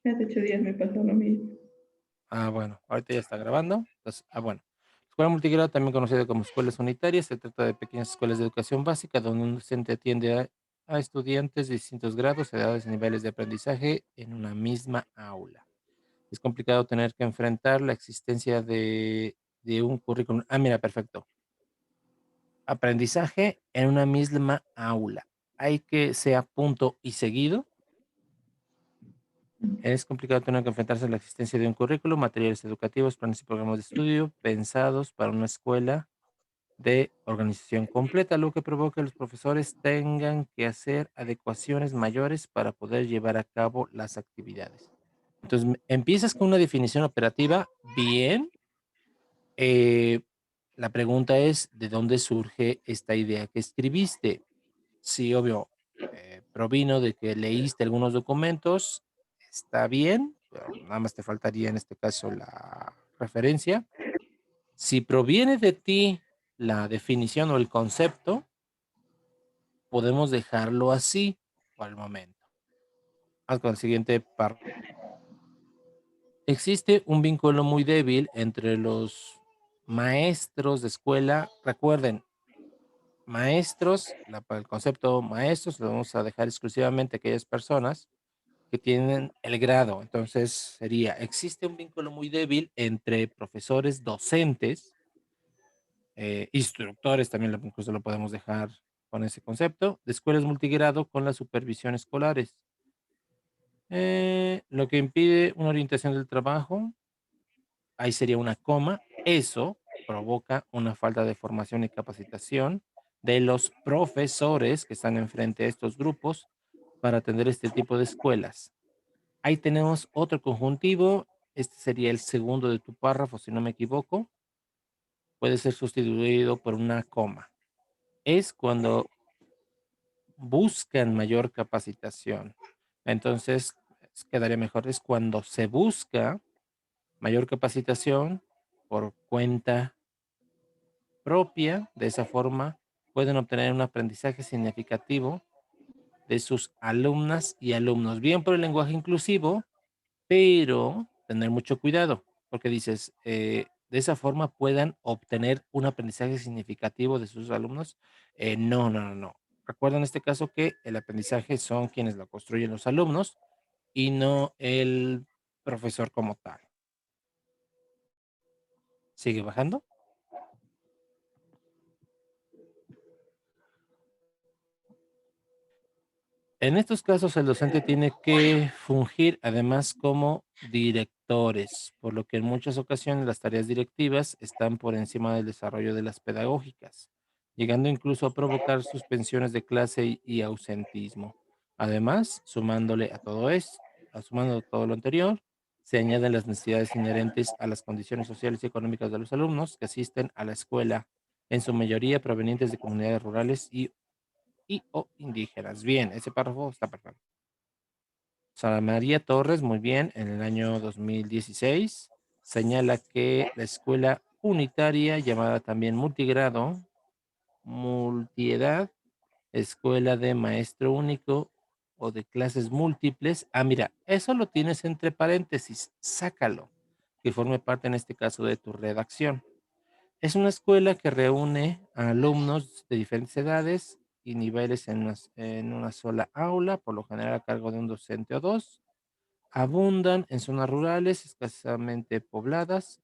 Hace 8 días me pasó lo mismo. Ah, bueno, ahorita ya está grabando. Entonces, bueno. Escuela multigrado, también conocida como escuelas unitarias, se trata de pequeñas escuelas de educación básica donde un docente atiende a estudiantes de distintos grados, edades y niveles de aprendizaje en una misma aula. Es complicado tener que enfrentar la existencia de un currículum. Ah, mira, perfecto. Aprendizaje en una misma aula. Hay que sea punto y seguido. Es complicado tener que enfrentarse a la existencia de un currículo, materiales educativos, planes y programas de estudio pensados para una escuela de organización completa, lo que provoca que los profesores tengan que hacer adecuaciones mayores para poder llevar a cabo las actividades. Entonces, empiezas con una definición operativa bien. eh, la pregunta es, ¿de dónde surge esta idea que escribiste? Sí, obvio, provino de que leíste algunos documentos, está bien, pero nada más te faltaría en este caso la referencia. Si proviene de ti la definición o el concepto, podemos dejarlo así por el momento. Vamos con el siguiente párrafo. Existe un vínculo muy débil entre los maestros de escuela. Recuerden, maestros, para el concepto maestros lo vamos a dejar exclusivamente a aquellas personas que tienen el grado. Entonces sería, existe un vínculo muy débil entre profesores docentes, instructores, también incluso lo podemos dejar con ese concepto, de escuelas multigrado con la supervisión escolares. Lo que impide una orientación del trabajo, ahí sería una coma, eso provoca una falta de formación y capacitación de los profesores que están enfrente a estos grupos para atender este tipo de escuelas. Ahí tenemos otro conjuntivo, este sería el segundo de tu párrafo, si no me equivoco, puede ser sustituido por una coma. Es cuando buscan mayor capacitación. Entonces, quedaría mejor, es cuando se busca mayor capacitación por cuenta propia. De esa forma, pueden obtener un aprendizaje significativo de sus alumnas y alumnos, bien por el lenguaje inclusivo, pero tener mucho cuidado, porque dices, de esa forma puedan obtener un aprendizaje significativo de sus alumnos. No, no, no, no. Recuerda en este caso que el aprendizaje son quienes lo construyen los alumnos y no el profesor como tal. Sigue bajando. En estos casos, el docente tiene que fungir además como directores, por lo que en muchas ocasiones las tareas directivas están por encima del desarrollo de las pedagógicas, llegando incluso a provocar suspensiones de clase y ausentismo. Además, sumando todo lo anterior, se añaden las necesidades inherentes a las condiciones sociales y económicas de los alumnos que asisten a la escuela, en su mayoría provenientes de comunidades rurales y o indígenas. Bien, ese párrafo está perfecto. Sara María Torres, muy bien, en el año 2016 señala que la escuela unitaria, llamada también multigrado, multiedad, escuela de maestro único o de clases múltiples. Ah, mira, eso lo tienes entre paréntesis, sácalo, que forme parte en este caso de tu redacción. Es una escuela que reúne a alumnos de diferentes edades y niveles en una sola aula, por lo general a cargo de un docente o dos. Abundan en zonas rurales escasamente pobladas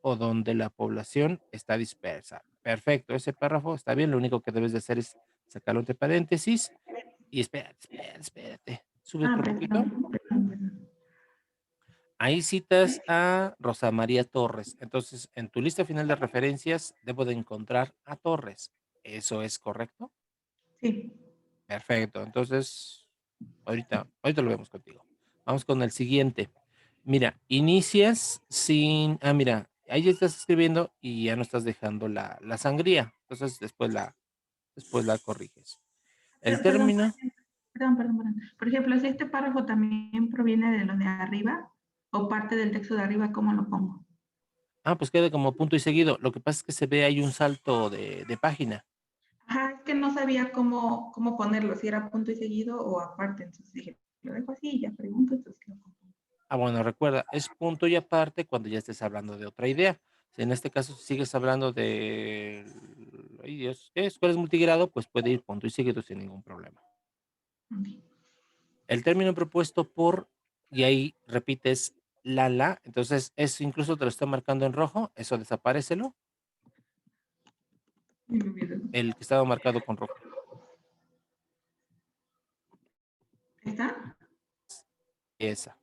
o donde la población está dispersa. Perfecto, ese párrafo está bien. Lo único que debes de hacer es sacarlo entre paréntesis y espérate. Sube Ah, otro poquito. perdón, perdón, perdón. Ahí citas a Rosa María Torres. Entonces, en tu lista final de referencias debo de encontrar a Torres. ¿Eso es correcto? Sí. Perfecto. Entonces, ahorita lo vemos contigo. Vamos con el siguiente. Mira, inicias sin. Ah, mira, ahí ya estás escribiendo y ya no estás dejando la sangría. Entonces, después la corriges. El Perdón, término. perdón. Por ejemplo, si este párrafo también proviene de lo de arriba o parte del texto de arriba, ¿cómo lo pongo? Ah, pues queda como punto y seguido. Lo que pasa es que se ve ahí un salto de página. Ajá, es que no sabía cómo ponerlo, si era punto y seguido o aparte, entonces dije. lo dejo así y ya pregunto, entonces lo compongo. Ah, bueno, recuerda, es punto y aparte cuando ya estés hablando de otra idea. Si en este caso sigues hablando de, ay Dios, ¿qué? Escuelas multigrado, pues puede ir punto y seguido sin ningún problema. Ok. El término propuesto por, y ahí repites la, entonces eso incluso te lo está marcando en rojo, eso desaparécelo, Me olvidó. el que estaba marcado con rojo. ¿Está? Esa.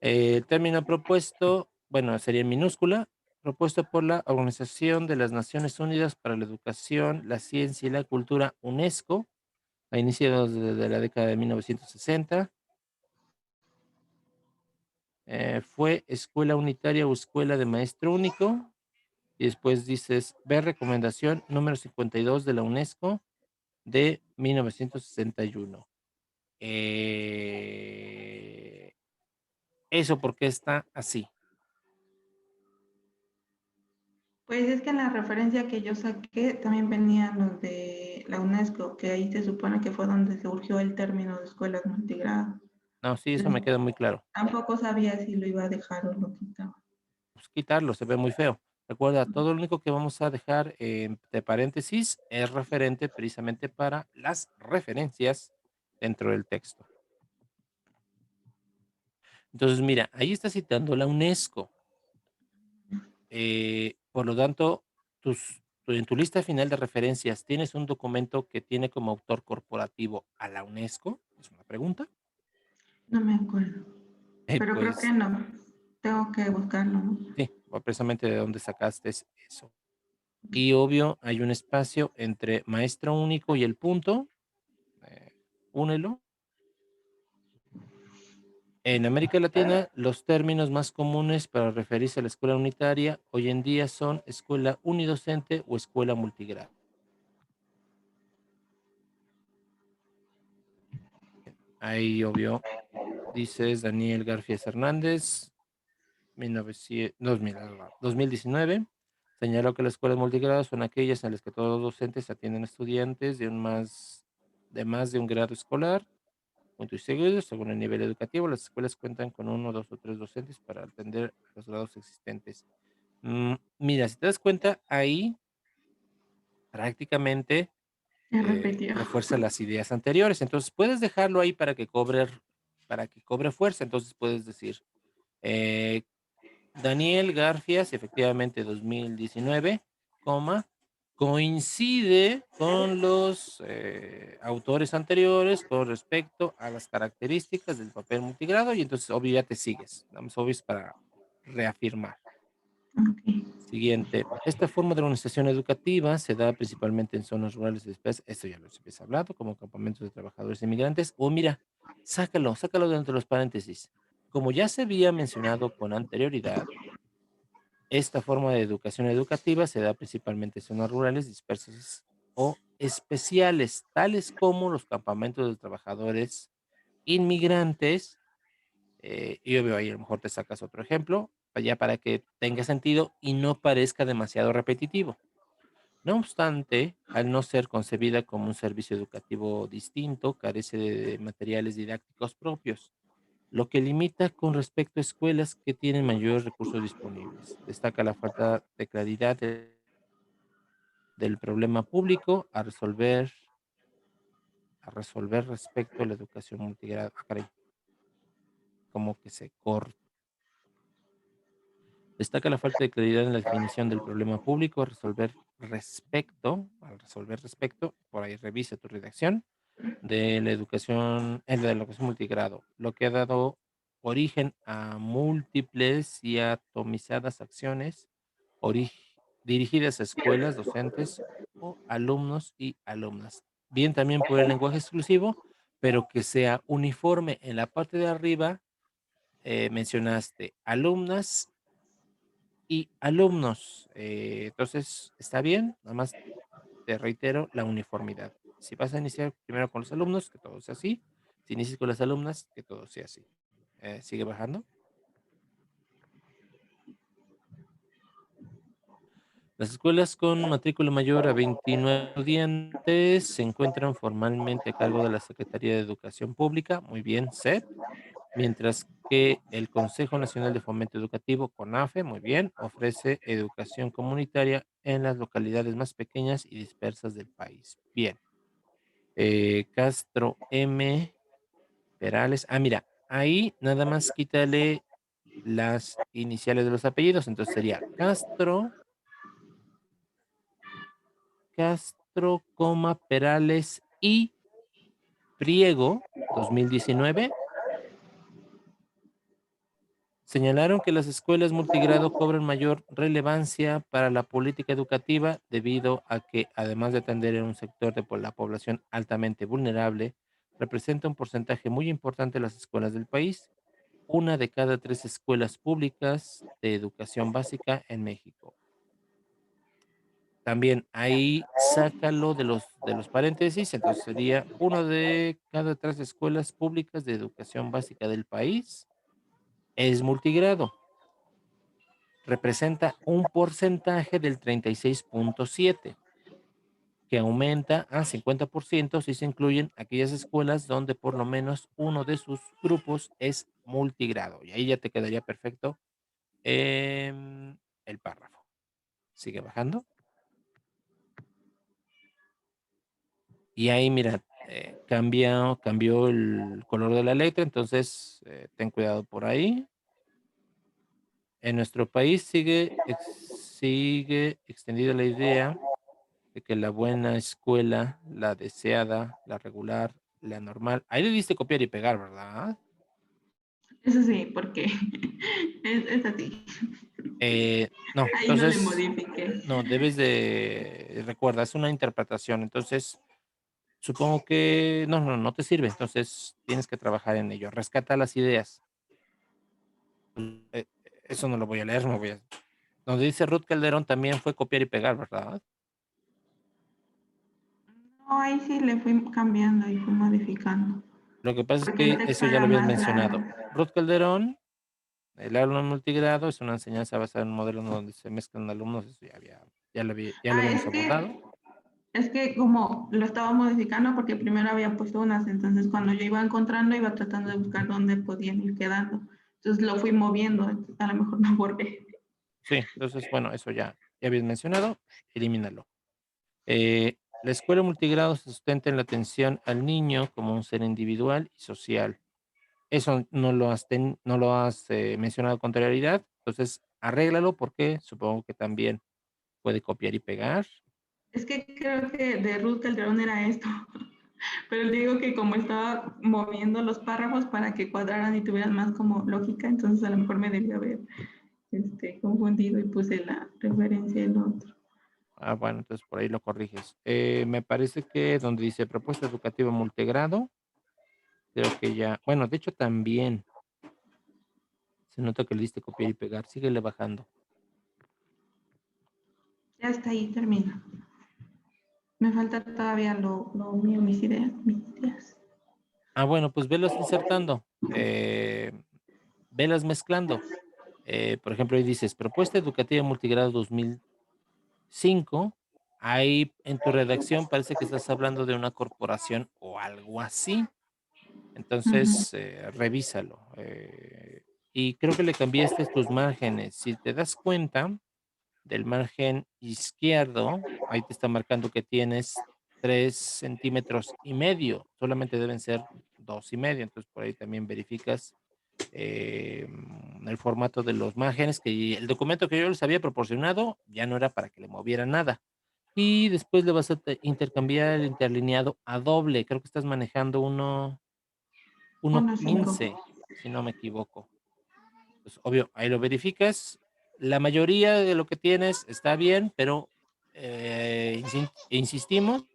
El término propuesto, bueno, sería en minúscula, propuesto por la Organización de las Naciones Unidas para la Educación, la Ciencia y la Cultura, UNESCO, a iniciados desde la década de 1960. Fue escuela unitaria o escuela de maestro único. Y después dices, ver recomendación número 52 de la UNESCO de 1961. Eso porque está así. Pues es que en la referencia que yo saqué también venían los de la UNESCO, que ahí se supone que fue donde surgió el término de escuelas multigrado. No, sí, eso me Entonces, queda muy claro. tampoco sabía si lo iba a dejar o lo quitaba. Pues quitarlo, se ve muy feo. Recuerda, todo lo único que vamos a dejar entre paréntesis es referente precisamente para las referencias dentro del texto. Entonces, mira, ahí está citando la UNESCO. Por lo tanto, en tu lista final de referencias, ¿tienes un documento que tiene como autor corporativo a la UNESCO? Es una pregunta. No me acuerdo, pero creo que Pues no. Tengo que buscarlo, ¿no? sí, precisamente de dónde sacaste eso. Y obvio, hay un espacio entre maestro único y el punto. eh, Únelo. En América Latina, los términos más comunes para referirse a la escuela unitaria hoy en día son escuela unidocente o escuela multigrado. Ahí, obvio, dices Daniel García Hernández, 2019, señaló que las escuelas multigrado son aquellas en las que todos los docentes atienden a estudiantes de más de un grado escolar. Punto y seguido, según el nivel educativo, las escuelas cuentan con uno, dos o tres docentes para atender a los grados existentes. Mira, si te das cuenta, ahí prácticamente Se repitió. refuerza las ideas anteriores. Entonces puedes dejarlo ahí para que cobre fuerza. Entonces puedes decir, eh, Daniel Garfias, efectivamente 2019, coma, coincide con los autores anteriores con respecto a las características del papel multigrado y entonces obvio ya te sigues. Damos obvio es para reafirmar. Ok. Siguiente. Esta forma de organización educativa se da principalmente en zonas rurales y dispersas. Esto ya lo habías hablado, como campamentos de trabajadores inmigrantes. O mira, sácalo dentro de los paréntesis. Como ya se había mencionado con anterioridad, esta forma de educación educativa se da principalmente en zonas rurales dispersas o especiales, tales como los campamentos de trabajadores inmigrantes. Y obvio, ahí a lo mejor te sacas otro ejemplo, ya para que tenga sentido y no parezca demasiado repetitivo. No obstante, al no ser concebida como un servicio educativo distinto, carece de materiales didácticos propios, lo que limita con respecto a escuelas que tienen mayores recursos disponibles. Destaca la falta de claridad del problema público a resolver respecto a la educación multigrado. Ah, caray, como que se corta. Destaca la falta de claridad en la definición del problema público al resolver respecto, por ahí revisa tu redacción, de la educación multigrado, lo que ha dado origen a múltiples y atomizadas acciones ori- dirigidas a escuelas, docentes o alumnos y alumnas. Bien también por el lenguaje exclusivo, pero que sea uniforme. En la parte de arriba mencionaste alumnas y alumnos. Entonces, está bien, nada más te reitero la uniformidad. Si vas a iniciar primero con los alumnos, que todo sea así. Si inicias con las alumnas, que todo sea así. Sigue bajando. Las escuelas con matrícula mayor a 29 estudiantes se encuentran formalmente a cargo de la Secretaría de Educación Pública, muy bien, SEP, mientras que el Consejo Nacional de Fomento Educativo, CONAFE, muy bien, ofrece educación comunitaria en las localidades más pequeñas y dispersas del país. Bien. Castro M. Perales. Ah, mira, ahí nada más quítale las iniciales de los apellidos, entonces sería Castro, Perales y Priego, 2019. Señalaron que las escuelas multigrado cobran mayor relevancia para la política educativa debido a que, además de atender en un sector de la población altamente vulnerable, representa un porcentaje muy importante de las escuelas del país, una de cada tres escuelas públicas de educación básica en México. También ahí sácalo de los paréntesis, entonces sería uno de cada tres escuelas públicas de educación básica del país es multigrado. Representa un porcentaje del 36.7, que aumenta a 50% si se incluyen aquellas escuelas donde por lo menos uno de sus grupos es multigrado. Y ahí ya te quedaría perfecto el párrafo. Sigue bajando. Y ahí, mira, cambió el color de la letra, entonces ten cuidado por ahí. En nuestro país sigue extendida la idea de que la buena escuela, la deseada, la regular, la normal. Ahí le diste copiar y pegar, ¿verdad? Eso sí, porque es así. No, Ahí no le entonces, modifiqué. no, recuerda, es una interpretación, entonces supongo que no te sirve, entonces tienes que trabajar en ello. Rescata las ideas. Eso no lo voy a leer, no voy a. Donde dice Ruth Calderón también fue copiar y pegar, ¿verdad? No, ahí sí le fui cambiando y fui modificando, Lo que pasa es porque el que texto eso ya lo era habías más largo. mencionado. Ruth Calderón, el aula multigrado es una enseñanza basada en un modelo donde se mezclan alumnos, eso ya lo Ah, habíamos abordado. es que como lo estaba modificando porque primero había puesto unas, entonces cuando yo iba encontrando iba tratando de buscar dónde podían ir quedando. Entonces lo fui moviendo, entonces a lo mejor no borré. Sí, entonces, bueno, eso ya habías mencionado, elimínalo. La escuela multigrado se sustenta en la atención al niño como un ser individual y social. Eso no lo has mencionado con anterioridad, entonces arréglalo porque supongo que también puede copiar y pegar. Es que creo que de Ruth Calderón era esto, pero digo que como estaba moviendo los párrafos para que cuadraran y tuvieran más como lógica, entonces a lo mejor me debía haber confundido y puse la referencia en otro. Ah, bueno, entonces por ahí lo corriges. Me parece que donde dice propuesta educativa multigrado, creo que ya, bueno, de hecho también se nota que le diste copiar y pegar, síguele bajando. Ya está ahí, termina. Me falta todavía lo mío, mis ideas, mis ideas. Ah, bueno, pues velos insertando, velas mezclando. Por ejemplo, ahí dices propuesta educativa multigrado 2005. Ahí en tu redacción parece que estás hablando de una corporación o algo así. Ujú. Entonces, revísalo. Y creo que le cambiaste tus márgenes. Si te das cuenta del margen izquierdo, ahí te está marcando que tienes 3,5 centímetros. Solamente deben ser 2,5. Entonces, por ahí también verificas el formato de los márgenes, que el documento que yo les había proporcionado ya no era para que le moviera nada. Y después le vas a intercambiar el interlineado a doble. Creo que estás manejando uno 1.5. 15 si no me equivoco. Pues, obvio, ahí lo verificas. La mayoría de lo que tienes está bien, pero insistimos,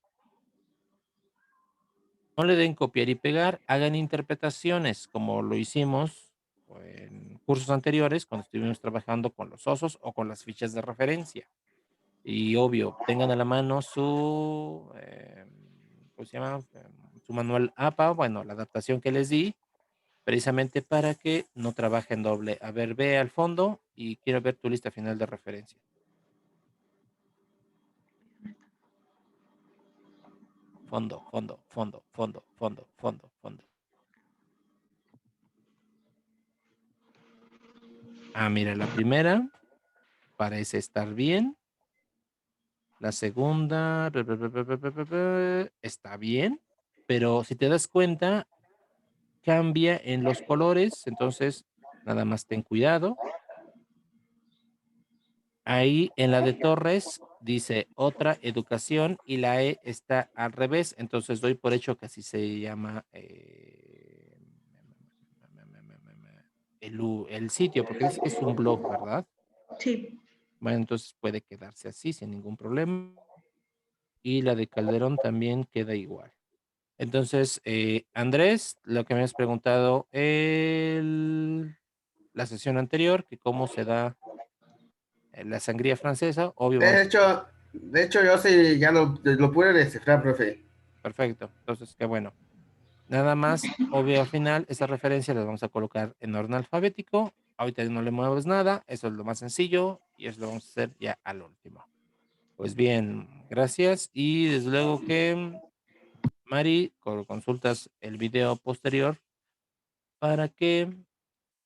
no le den copiar y pegar, hagan interpretaciones como lo hicimos en cursos anteriores cuando estuvimos trabajando con los osos o con las fichas de referencia. Y obvio, tengan a la mano ¿cómo se llama? Su manual APA, bueno, la adaptación que les di, precisamente para que no trabajen doble. A ver, ve al fondo y quiero ver tu lista final de referencia. fondo, fondo, fondo, fondo, fondo, fondo, fondo. Ah, mira, la primera parece estar bien. La segunda está bien, pero si te das cuenta, cambia en los colores, entonces nada más ten cuidado. Ahí en la de Torres dice otra educación y la E está al revés, entonces doy por hecho que así se llama el sitio, porque dice que es un blog, ¿verdad? Sí. Bueno, entonces puede quedarse así sin ningún problema. Y la de Calderón también queda igual. Entonces, Andrés, lo que me has preguntado la sesión anterior, que cómo se da la sangría francesa, obvio vamos a hacer. De hecho, yo sí ya lo pude descifrar, profe. Perfecto, entonces qué bueno. Nada más, obvio al final, esa referencia las vamos a colocar en orden alfabético. Ahorita no le mueves nada, eso es lo más sencillo y eso lo vamos a hacer ya al último. Pues bien, gracias y desde luego que, Mari, consultas el video posterior para que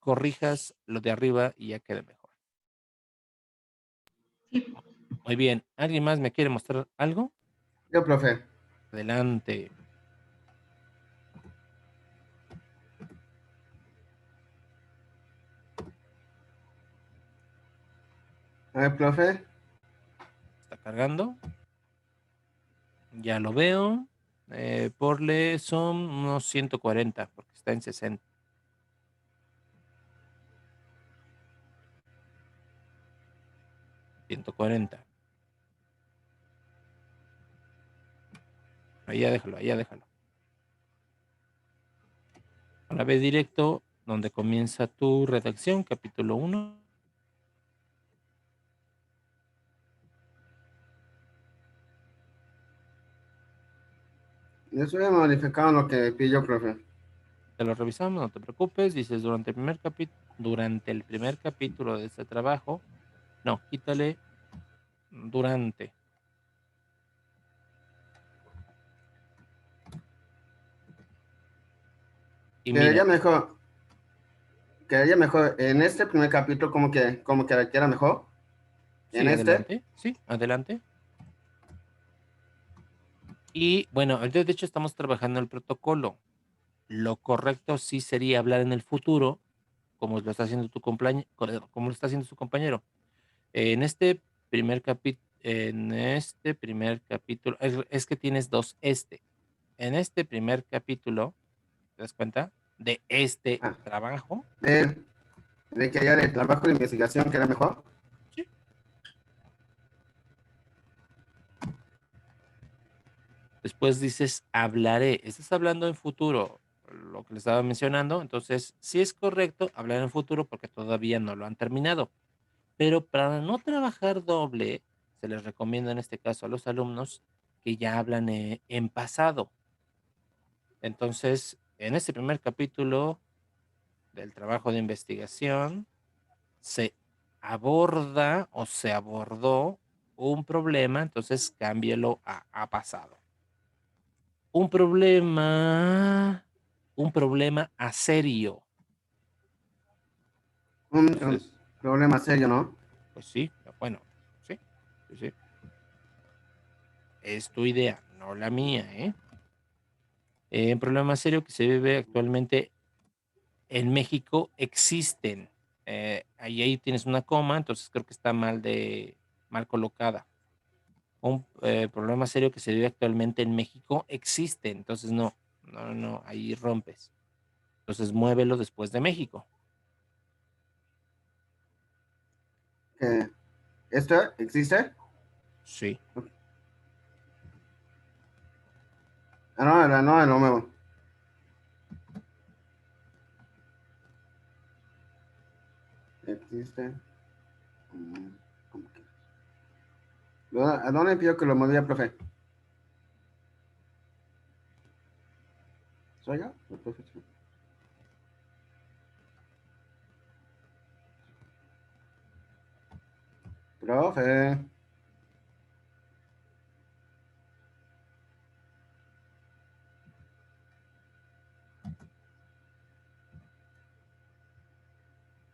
corrijas lo de arriba y ya quede mejor. Sí. Muy bien, ¿alguien más me quiere mostrar algo? Yo, profe. Adelante. A ver, profe. Está cargando. Ya lo veo. Porle son unos 140 porque está en 60. 140. Ahí ya déjalo, ahí ya déjalo. Ahora ve directo donde comienza tu redacción, capítulo 1. Yo estoy modificando lo que pidió, profe. Te lo revisamos, no te preocupes. Dices durante el primer capítulo de este trabajo. No, quítale durante. Y Quedaría mira, mejor, quedaría mejor en este primer capítulo, como que era mejor. En sí, este, adelante. Sí, adelante. Y bueno, ahorita de hecho estamos trabajando el protocolo. Lo correcto sí sería hablar en el futuro, como lo está haciendo como lo está haciendo su compañero. En este primer capítulo, es que tienes dos En este primer capítulo, ¿te das cuenta? De este ah, trabajo. de, de que ya de trabajo de investigación, que era mejor. Sí. Después dices, hablaré. Estás hablando en futuro, lo que les estaba mencionando. Entonces, sí es correcto hablar en futuro porque todavía no lo han terminado. Pero para no trabajar doble, se les recomienda en este caso a los alumnos que ya hablan en pasado. Entonces, en este primer capítulo del trabajo de investigación, se aborda o se abordó un problema, entonces cámbielo a pasado. Un problema a serio. Un Entonces, problema serio, ¿no? pues sí, bueno, sí, sí, sí. Es tu idea, no la mía, ¿eh? Un problema serio que se vive actualmente en México existen. Ahí tienes una coma, entonces creo que está mal colocada. Un problema serio que se vive actualmente en México existe, entonces no, ahí rompes. Entonces muévelo después de México. Que ¿esto existe? Sí. Ah, no, no, lo nuevo. Existe. Mm, ¿cómo que? ¿A dónde pido que lo modifique, profe? ¿Soy yo? ¿El profe? Profe.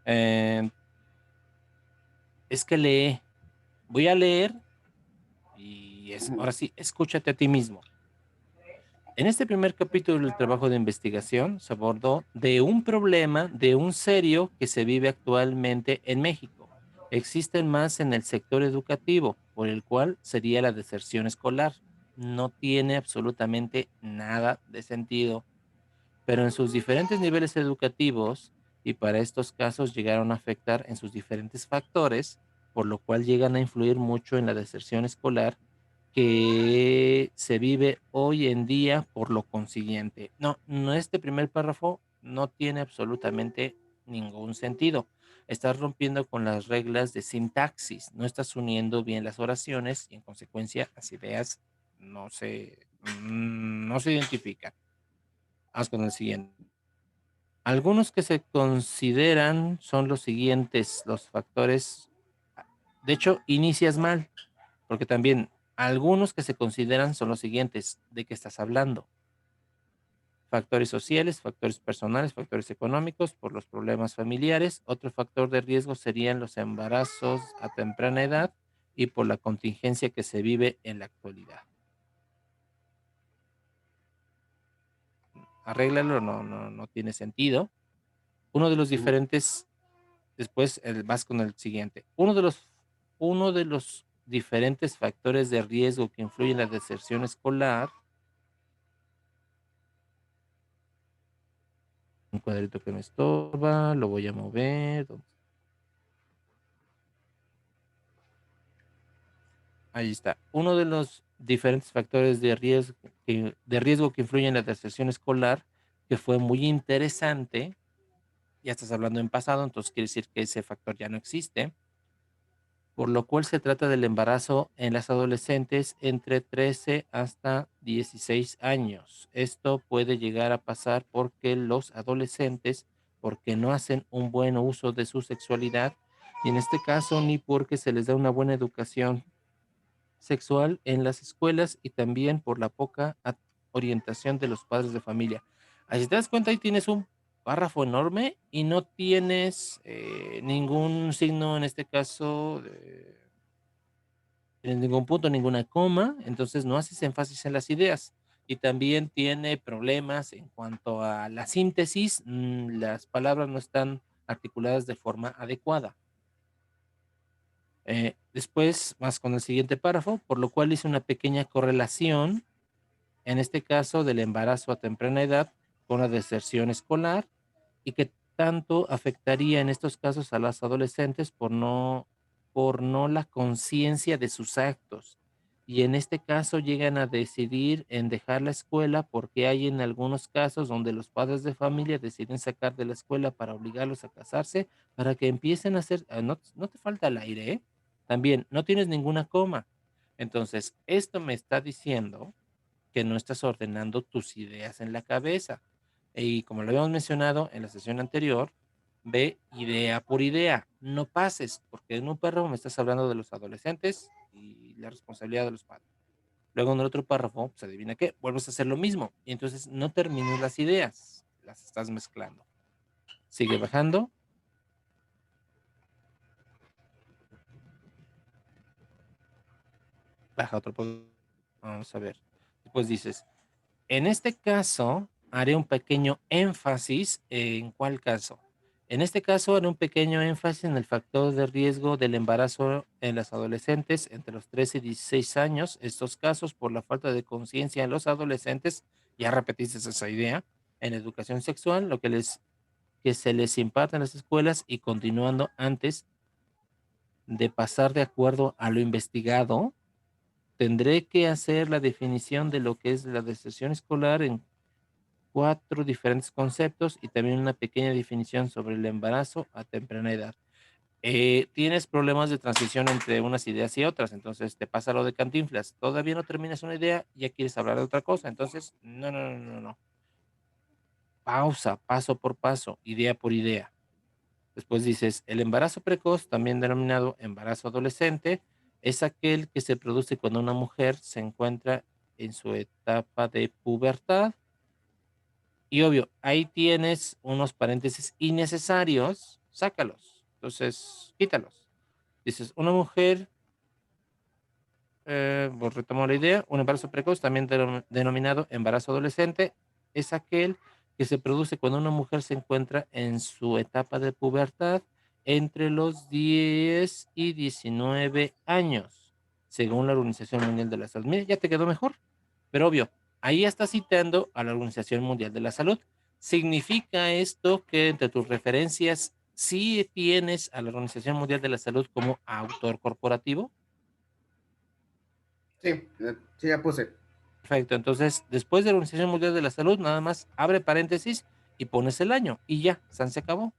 Eh, es que lee. Voy a leer y ahora sí, escúchate a ti mismo. En este primer capítulo del trabajo de investigación se abordó de un problema, de un serio que se vive actualmente en México. Existen más en el sector educativo, por el cual sería la deserción escolar. No tiene absolutamente nada de sentido, pero en sus diferentes niveles educativos y para estos casos llegaron a afectar en sus diferentes factores, por lo cual llegan a influir mucho en la deserción escolar que se vive hoy en día por lo consiguiente. No, este primer párrafo no tiene absolutamente ningún sentido. Estás rompiendo con las reglas de sintaxis, no estás uniendo bien las oraciones y en consecuencia las ideas no se identifican. Vamos con el siguiente. Algunos que se consideran son los siguientes, los factores. De hecho, inicias mal, porque también algunos que se consideran son los siguientes. ¿De qué estás hablando? Factores sociales, factores personales, factores económicos, por los problemas familiares. Otro factor de riesgo serían los embarazos a temprana edad y por la contingencia que se vive en la actualidad. Arréglalo, no tiene sentido. Uno de los diferentes, después vas con el siguiente. Uno de los diferentes factores de riesgo que influyen en la deserción escolar. Un cuadrito que me estorba, lo voy a mover. Ahí está. Uno de los diferentes factores de riesgo que influyen en la deserción escolar, que fue muy interesante. Ya estás hablando en pasado, entonces quiere decir que ese factor ya no existe. Por lo cual se trata del embarazo en las adolescentes entre 13 hasta 16 años. Esto puede llegar a pasar porque los adolescentes, porque no hacen un buen uso de su sexualidad, y en este caso ni porque se les da una buena educación sexual en las escuelas y también por la poca orientación de los padres de familia. Así te das cuenta, ahí tienes un párrafo enorme y no tienes ningún signo, en este caso, en ningún punto, ninguna coma, entonces no haces énfasis en las ideas. Y también tiene problemas en cuanto a la síntesis, las palabras no están articuladas de forma adecuada. Después, más con el siguiente párrafo, por lo cual hice una pequeña correlación, en este caso del embarazo a temprana edad con la deserción escolar y que tanto afectaría en estos casos a las adolescentes por no la conciencia de sus actos. Y en este caso llegan a decidir en dejar la escuela porque hay en algunos casos donde los padres de familia deciden sacar de la escuela para obligarlos a casarse, para que empiecen a hacer, no te falta el aire, ¿eh? También no tienes ninguna coma. Entonces, esto me está diciendo que no estás ordenando tus ideas en la cabeza. Y como lo habíamos mencionado en la sesión anterior, ve idea por idea, no pases, porque en un párrafo me estás hablando de los adolescentes y la responsabilidad de los padres. Luego en el otro párrafo, pues adivina qué, vuelves a hacer lo mismo. Y entonces no termines las ideas, las estás mezclando. Sigue bajando. Baja otro poco. Vamos a ver. Después dices, en este caso, haré un pequeño énfasis. ¿En cuál caso? En este caso, haré un pequeño énfasis en el factor de riesgo del embarazo en las adolescentes entre los 13 y 16 años. Estos casos, por la falta de conciencia en los adolescentes, ya repetiste esa idea, en educación sexual, que se les imparte en las escuelas y continuando antes de pasar de acuerdo a lo investigado, tendré que hacer la definición de lo que es la deserción escolar en 4 diferentes conceptos y también una pequeña definición sobre el embarazo a temprana edad. Tienes problemas de transición entre unas ideas y otras, entonces te pasa lo de Cantinflas. Todavía no terminas una idea, ya quieres hablar de otra cosa, entonces no. Pausa, paso por paso, idea por idea. Después dices, el embarazo precoz, también denominado embarazo adolescente, es aquel que se produce cuando una mujer se encuentra en su etapa de pubertad. Y obvio, ahí tienes unos paréntesis innecesarios, sácalos. Entonces, quítalos. Dices, una mujer, retomo la idea, un embarazo precoz, también denominado embarazo adolescente, es aquel que se produce cuando una mujer se encuentra en su etapa de pubertad entre los 10 y 19 años, según la Organización Mundial de la Salud. Mira, ya te quedó mejor, pero obvio, ahí está citando a la Organización Mundial de la Salud. ¿Significa esto que entre tus referencias sí tienes a la Organización Mundial de la Salud como autor corporativo? Sí, sí, ya puse. Perfecto, entonces después de la Organización Mundial de la Salud, nada más abre paréntesis y pones el año y ya, se acabó.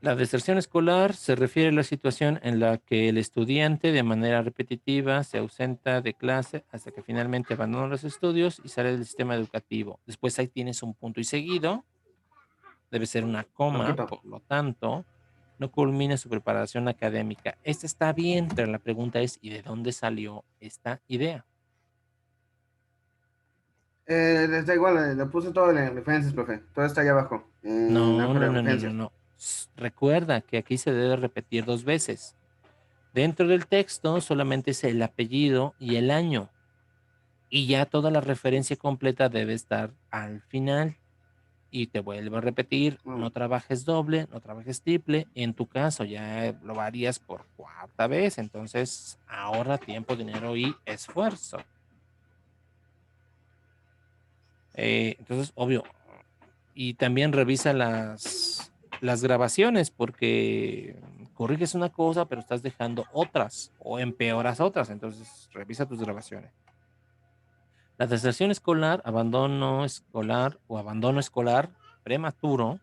La deserción escolar se refiere a la situación en la que el estudiante de manera repetitiva se ausenta de clase hasta que finalmente abandona los estudios y sale del sistema educativo. Después ahí tienes un punto y seguido, debe ser una Lo coma, quito. por lo tanto, no culmina su preparación académica. Esta está bien, pero la pregunta es, ¿y de dónde salió esta idea? Da igual, lo puse todo en referencias, profe. Todo está allá abajo. En No, hoja no, de no, no, no, referencias. no. Recuerda que aquí se debe repetir 2 veces. Dentro del texto solamente es el apellido y el año. Y ya toda la referencia completa debe estar al final. Y te vuelvo a repetir, Bueno, no trabajes doble, no trabajes triple. En tu caso ya lo harías por 4ª vez. Entonces ahorra tiempo, dinero y esfuerzo. Entonces, obvio. Y también revisa las grabaciones porque corriges una cosa, pero estás dejando otras o empeoras otras. Entonces, revisa tus grabaciones. La deserción escolar, abandono escolar o abandono escolar prematuro,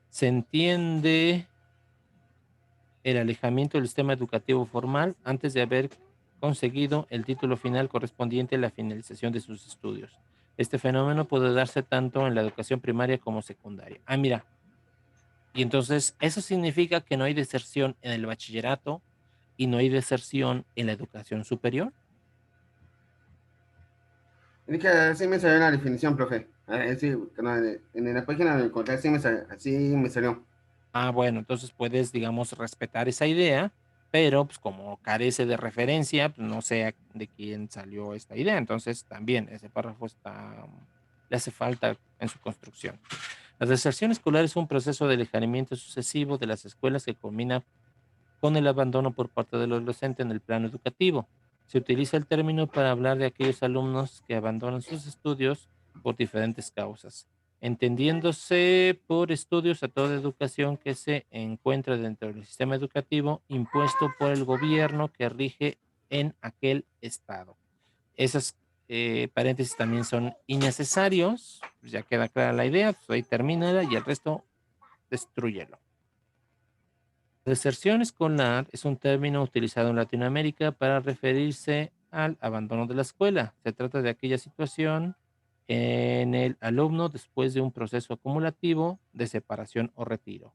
se entiende el alejamiento del sistema educativo formal antes de haber conseguido el título final correspondiente a la finalización de sus estudios. Este fenómeno puede darse tanto en la educación primaria como secundaria. Ah, mira, y entonces eso significa que no hay deserción en el bachillerato y no hay deserción en la educación superior. es que así me salió la definición, profe. Sí, no, en la página me encontré, así me salió. Ah, bueno, entonces puedes, digamos, respetar esa idea, pero pues como carece de referencia, pues, no sé de quién salió esta idea. Entonces también ese párrafo le hace falta en su construcción. La deserción escolar es un proceso de alejamiento sucesivo de las escuelas que culmina con el abandono por parte del adolescente en el plano educativo. Se utiliza el término para hablar de aquellos alumnos que abandonan sus estudios por diferentes causas, entendiéndose por estudios a toda educación que se encuentra dentro del sistema educativo impuesto por el gobierno que rige en aquel estado. Esos paréntesis también son innecesarios, pues ya queda clara la idea, pues ahí termina y el resto destruyelo. Deserción escolar es un término utilizado en Latinoamérica para referirse al abandono de la escuela. Se trata de aquella situación en el alumno después de un proceso acumulativo de separación o retiro.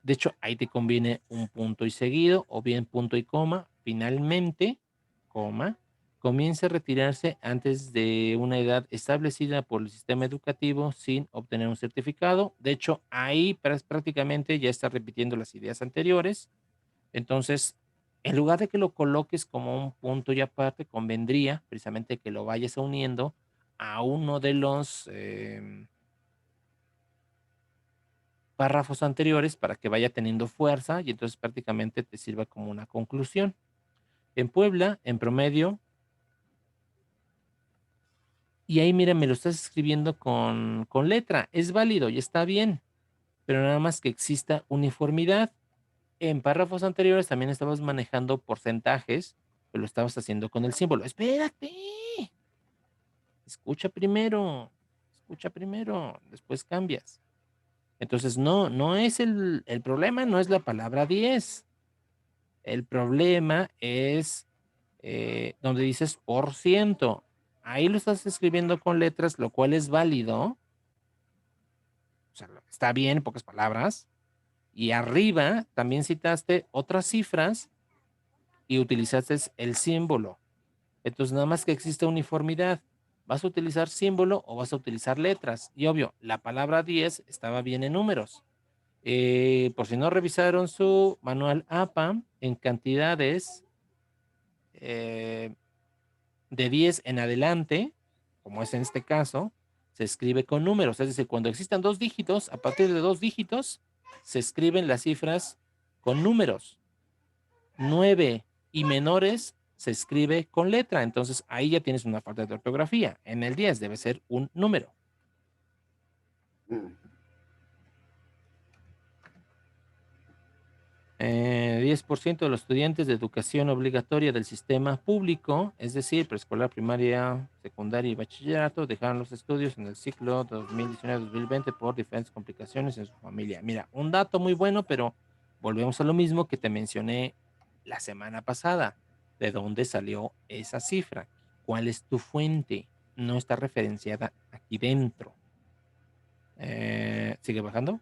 De hecho, ahí te conviene un punto y seguido o bien punto y coma. Finalmente, coma, comienza a retirarse antes de una edad establecida por el sistema educativo sin obtener un certificado. De hecho, ahí prácticamente ya está repitiendo las ideas anteriores. Entonces, en lugar de que lo coloques como un punto y aparte, convendría precisamente que lo vayas uniendo a uno de los párrafos anteriores para que vaya teniendo fuerza y entonces prácticamente te sirva como una conclusión. En Puebla, en promedio, y ahí mira, me lo estás escribiendo con letra, es válido y está bien, pero nada más que exista uniformidad. En párrafos anteriores también estabas manejando porcentajes, pero lo estabas haciendo con el símbolo. Espérate, escucha primero, después cambias. Entonces, no es el problema, no es la palabra 10. El problema es donde dices por ciento. Ahí lo estás escribiendo con letras, lo cual es válido. O sea, está bien, en pocas palabras. Y arriba también citaste otras cifras y utilizaste el símbolo. Entonces, nada más que existe uniformidad. ¿Vas a utilizar símbolo o vas a utilizar letras? Y obvio, la palabra 10 estaba bien en números. Por si no revisaron su manual APA, en cantidades de 10 en adelante, como es en este caso, se escribe con números. Es decir, cuando existan 2 dígitos, a partir de 2 dígitos, se escriben las cifras con números. 9 y menores se escribe con letra. Entonces, ahí ya tienes una falta de ortografía. En el 10 debe ser un número. Mm. 10% de los estudiantes de educación obligatoria del sistema público, es decir, preescolar, primaria, secundaria y bachillerato, dejaron los estudios en el ciclo 2019-2020 por diferentes complicaciones en su familia. Mira, un dato muy bueno, pero volvemos a lo mismo que te mencioné la semana pasada. ¿De dónde salió esa cifra? ¿Cuál es tu fuente? No está referenciada aquí dentro. ¿Sigue bajando?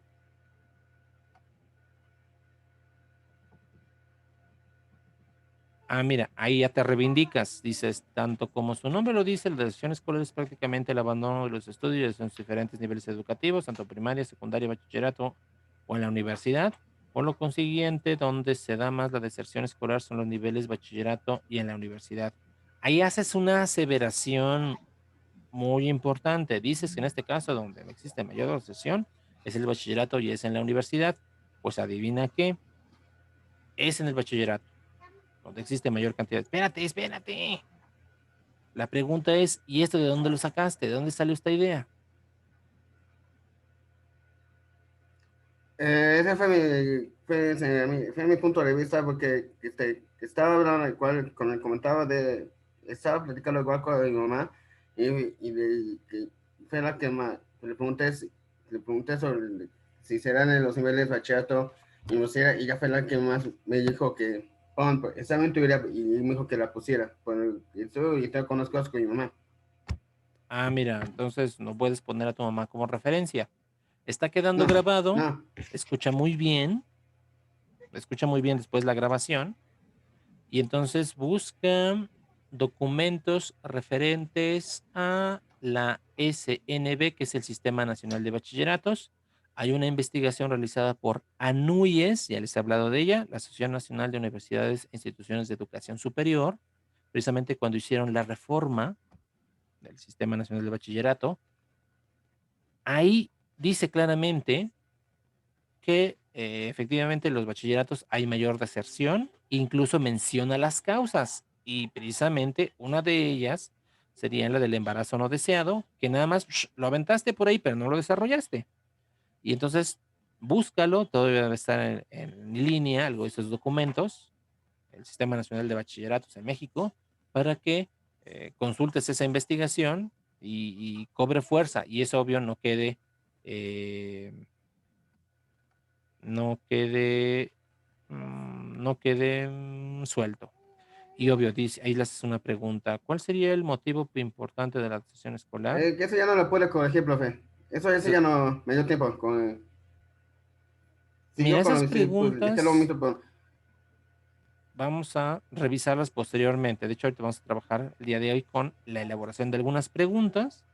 Ah, mira, ahí ya te reivindicas. Dices, tanto como su nombre lo dice, la deserción escolar es prácticamente el abandono de los estudios en sus diferentes niveles educativos, tanto primaria, secundaria, bachillerato o en la universidad. Por lo consiguiente, donde se da más la deserción escolar son los niveles bachillerato y en la universidad. Ahí haces una aseveración muy importante. Dices que en este caso, donde existe mayor deserción, es el bachillerato y es en la universidad. Pues adivina qué, es en el bachillerato donde existe mayor cantidad. Espérate, espérate. La pregunta es, ¿y esto de dónde lo sacaste? ¿De dónde salió esta idea? Ese fue mi punto de vista porque estaba hablando igual, con el comentaba estaba platicando igual con mi mamá que fue la que más, le pregunté sobre si serán en los niveles bachillerato y universidad, y ella fue la que más me dijo que pon, pues, examen tuviera, y me dijo que la pusiera, por eso y tengo unas cosas con mi mamá. Ah, mira, entonces no puedes poner a tu mamá como referencia. Está quedando No, grabado, no. escucha muy bien después la grabación, y entonces busca documentos referentes a la SNB, que es el Sistema Nacional de Bachilleratos. Hay una investigación realizada por ANUYES, ya les he hablado de ella, la Asociación Nacional de Universidades e Instituciones de Educación Superior, precisamente cuando hicieron la reforma del Sistema Nacional de Bachillerato. Ahí dice claramente que efectivamente en los bachilleratos hay mayor deserción, incluso menciona las causas, y precisamente una de ellas sería la del embarazo no deseado, que nada más lo aventaste por ahí, pero no lo desarrollaste. Y entonces búscalo, todavía debe estar en línea algo de esos documentos, el Sistema Nacional de Bachilleratos en México, para que consultes esa investigación y cobre fuerza, y eso obvio eh, no quede suelto. Y obvio, dice, ahí le haces una pregunta, ¿cuál sería el motivo importante de la sesión escolar? Que eso ya no lo puede corregir, profe. Eso Eso- ya no me dio tiempo. Mira, Siguió con esas lo sí, pues, este lo preguntas mismo, pero vamos a revisarlas posteriormente. De hecho, ahorita vamos a trabajar el día de hoy con la elaboración de algunas preguntas